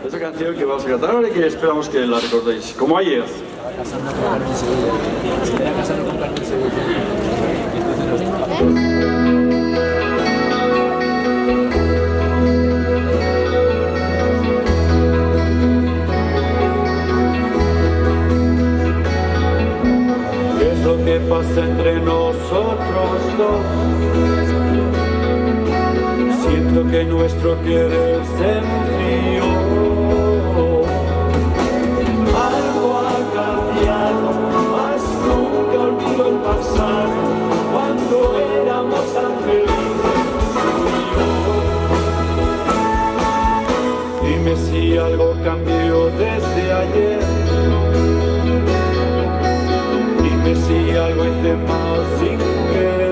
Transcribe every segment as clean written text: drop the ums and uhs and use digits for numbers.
Esta canción que vamos a cantar ahora y que esperamos que la recordéis, como ayer. ¿Qué es lo que pasa entre nosotros dos? Siento que nuestro querer se enfrió. Algo ha cambiado, mas nunca olvido el pasado, cuando éramos tan felices tú y yo. Dime si algo cambió desde ayer. Dime si algo hice mal sin querer.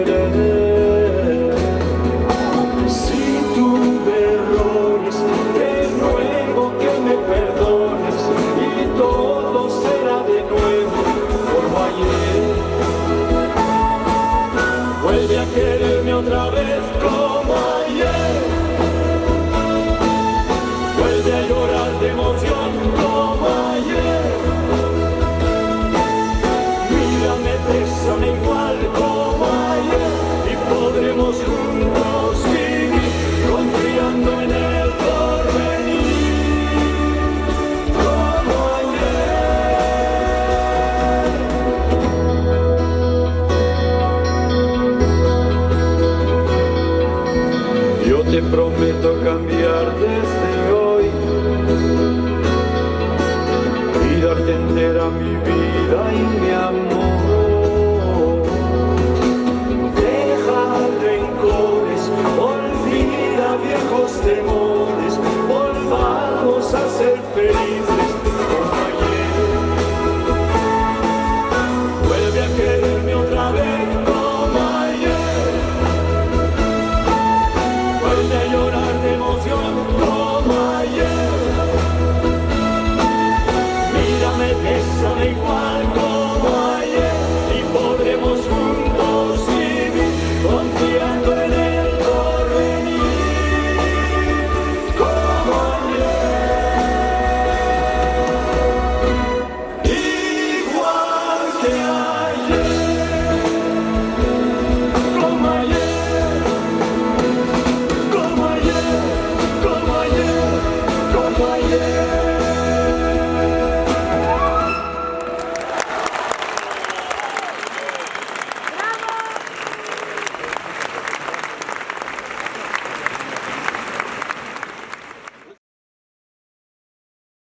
Vuelve a quererme otra vez como ayer. Vuelve a llorar de emoción como ayer. Mírame, bésame igual como ayer. Y podremos juntos vivir confiando en el porvenir como ayer. Yo te prometo